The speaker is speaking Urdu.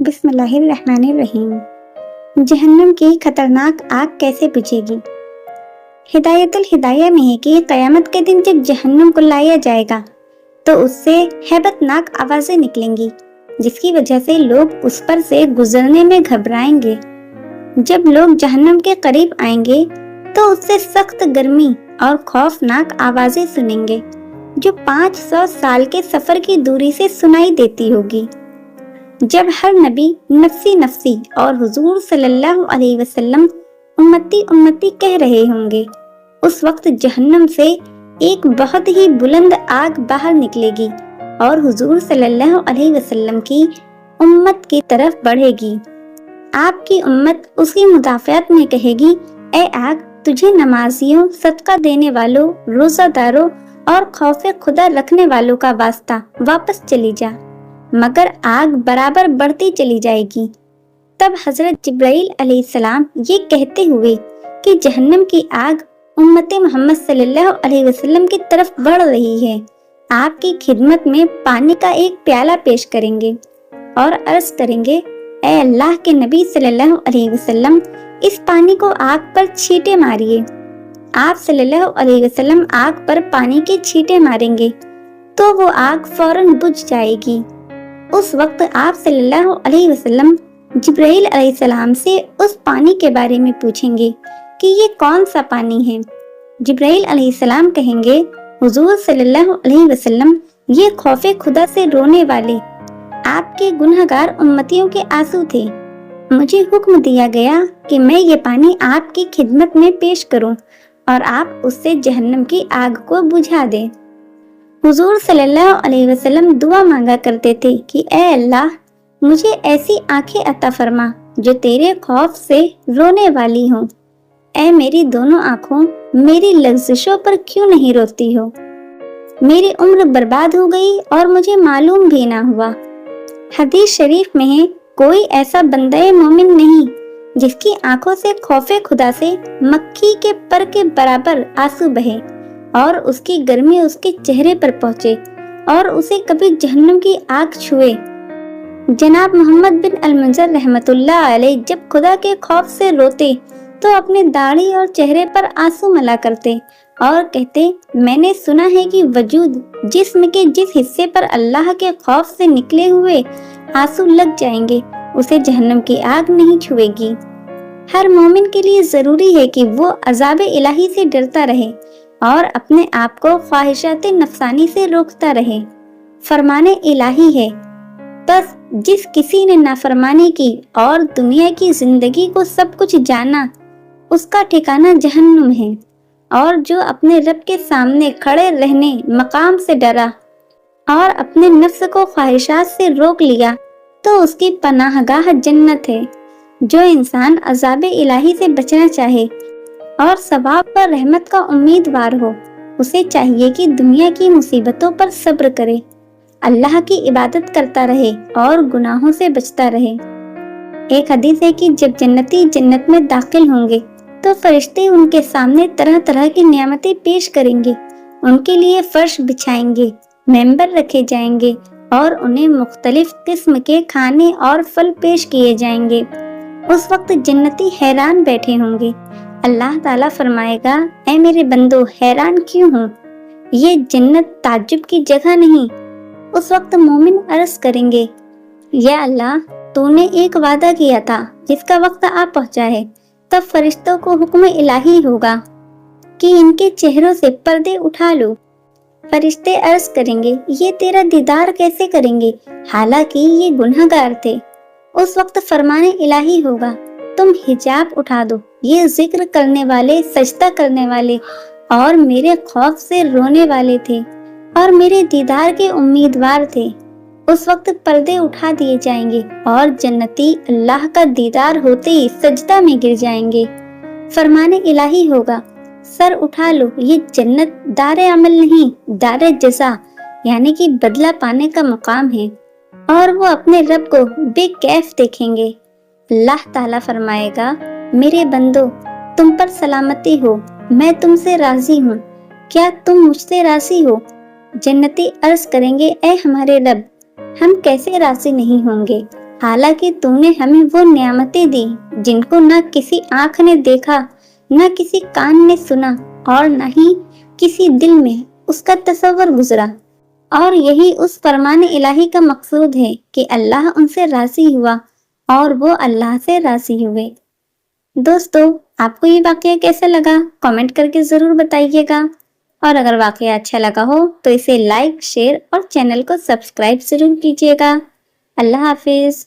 بسم اللہ الرحمن الرحیم۔ جہنم کی خطرناک آگ کیسے بجھے گی؟ ہدایت الہدایہ میں ہے کہ قیامت کے دن جب جہنم کو لایا جائے گا تو اس سے ہیبت ناک آوازیں نکلیں گی، جس کی وجہ سے لوگ اس پر سے گزرنے میں گھبرائیں گے۔ جب لوگ جہنم کے قریب آئیں گے تو اس سے سخت گرمی اور خوفناک آوازیں سنیں گے جو 500 سال کے سفر کی دوری سے سنائی دیتی ہوگی۔ جب ہر نبی نفسی نفسی اور حضور صلی اللہ علیہ وسلم امتی امتی کہہ رہے ہوں گے، اس وقت جہنم سے ایک بہت ہی بلند آگ باہر نکلے گی اور حضور صلی اللہ علیہ وسلم کی امت کی طرف بڑھے گی۔ آپ کی امت اس کی مدافعت میں کہے گی، اے آگ، تجھے نمازیوں، صدقہ دینے والوں، روزہ داروں اور خوف خدا رکھنے والوں کا واسطہ، واپس چلی جا۔ مگر آگ برابر بڑھتی چلی جائے گی۔ تب حضرت جبرائیل علیہ السلام یہ کہتے ہوئے کہ جہنم کی آگ امت محمد صلی اللہ علیہ وسلم کی طرف بڑھ رہی ہے، آپ کی خدمت میں پانی کا ایک پیالہ پیش کریں گے اور عرض کریں گے، اے اللہ کے نبی صلی اللہ علیہ وسلم، اس پانی کو آگ پر چھینٹے ماریے۔ آپ صلی اللہ علیہ وسلم آگ پر پانی کے چھینٹے ماریں گے تو وہ آگ فوراً بجھ جائے گی۔ اس وقت آپ صلی اللہ علیہ وسلم جبرائیل علیہ السلام سے اس پانی کے بارے میں پوچھیں گے کہ یہ کون سا پانی ہے۔ جبرائیل علیہ السلام کہیں گے، حضور صلی اللہ علیہ وسلم، یہ خوف خدا سے رونے والے آپ کے گنہگار امتیوں کے آنسو تھے۔ مجھے حکم دیا گیا کہ میں یہ پانی آپ کی خدمت میں پیش کروں اور آپ اس سے جہنم کی آگ کو بجھا دیں۔ حضور صلی اللہ علیہ وسلم دعا مانگا کرتے تھے کہ اے اللہ، مجھے ایسی آنکھیں عطا فرما جو تیرے خوف سے رونے والی ہوں۔ اے میری دونوں آنکھوں، میری لغزشوں پر کیوں نہیں روتی ہو؟ میری عمر برباد ہو گئی اور مجھے معلوم بھی نہ ہوا۔ حدیث شریف میں ہے، کوئی ایسا بندہ مومن نہیں جس کی آنکھوں سے خوف خدا سے مکھی کے پر کے برابر آنسو بہے اور اس کی گرمی اس کے چہرے پر پہنچے اور اسے کبھی جہنم کی آگ چھوئے۔ جناب محمد بن المنذر رحمۃ اللہ علیہ جب خدا کے خوف سے روتے تو اپنے داڑھی اور چہرے پر آنسو ملا کرتے اور کہتے، میں نے سنا ہے کہ وجود جسم کے جس حصے پر اللہ کے خوف سے نکلے ہوئے آنسو لگ جائیں گے اسے جہنم کی آگ نہیں چھوئے گی۔ ہر مومن کے لیے ضروری ہے کہ وہ عذاب الہی سے ڈرتا رہے اور اپنے آپ کو خواہشات نفسانی سے روکتا رہے۔ فرمان الہی ہے، بس جس کسی نے نافرمانی کی اور دنیا کی زندگی کو سب کچھ جانا، اس کا ٹھکانہ جہنم ہے، اور جو اپنے رب کے سامنے کھڑے رہنے مقام سے ڈرا اور اپنے نفس کو خواہشات سے روک لیا تو اس کی پناہ گاہ جنت ہے۔ جو انسان عذاب الہی سے بچنا چاہے اور ثواب پر رحمت کا امیدوار ہو، اسے چاہیے کہ دنیا کی مصیبتوں پر صبر کرے، اللہ کی عبادت کرتا رہے اور گناہوں سے بچتا رہے۔ ایک حدیث ہے کہ جب جنتی جنت میں داخل ہوں گے تو فرشتے ان کے سامنے طرح طرح کی نعمتیں پیش کریں گے، ان کے لیے فرش بچھائیں گے، ممبر رکھے جائیں گے اور انہیں مختلف قسم کے کھانے اور پھل پیش کیے جائیں گے۔ اس وقت جنتی حیران بیٹھے ہوں گے۔ اللہ تعالیٰ فرمائے گا، اے میرے بندو، حیران کیوں ہوں؟ یہ جنت تعجب کی جگہ نہیں۔ اس وقت مومن عرض کریں گے، یا اللہ، تو نے ایک وعدہ کیا تھا جس کا وقت آ پہنچا ہے۔ تب فرشتوں کو حکم الہی ہوگا کہ ان کے چہروں سے پردے اٹھا لو۔ فرشتے عرض کریں گے، یہ تیرا دیدار کیسے کریں گے حالانکہ یہ گنہگار تھے؟ اس وقت فرمان الہی ہوگا، تم حجاب اٹھا دو، یہ ذکر کرنے والے، سجدہ کرنے والے اور میرے خوف سے رونے والے تھے اور میرے دیدار کے امیدوار تھے۔ اس وقت پردے اٹھا دیے جائیں گے اور جنتی اللہ کا دیدار ہوتے ہی سجدہ میں گر جائیں گے۔ فرمان الہی ہوگا، سر اٹھا لو، یہ جنت دار عمل نہیں، دار جزا یعنی کہ بدلہ پانے کا مقام ہے، اور وہ اپنے رب کو بے کیف دیکھیں گے۔ اللہ تعالیٰ فرمائے گا، میرے بندو، تم پر سلامتی ہو، میں تم سے راضی ہوں، کیا تم مجھ سے راضی ہو؟ جنتی عرض کریں گے، اے ہمارے رب، ہم کیسے راضی نہیں ہوں گے؟ حالانکہ تو نے ہمیں وہ نعمتیں دی جن کو نہ کسی آنکھ نے دیکھا، نہ کسی کان نے سنا، اور نہ ہی کسی دل میں اس کا تصور گزرا۔ اور یہی اس فرمان الہی کا مقصود ہے کہ اللہ ان سے راضی ہوا اور وہ اللہ سے راضی ہوئے۔ دوستو، آپ کو یہ واقعہ کیسا لگا؟ کامنٹ کر کے ضرور بتائیے گا، اور اگر واقعہ اچھا لگا ہو تو اسے لائک، شیئر اور چینل کو سبسکرائب ضرور کیجیے گا۔ اللہ حافظ۔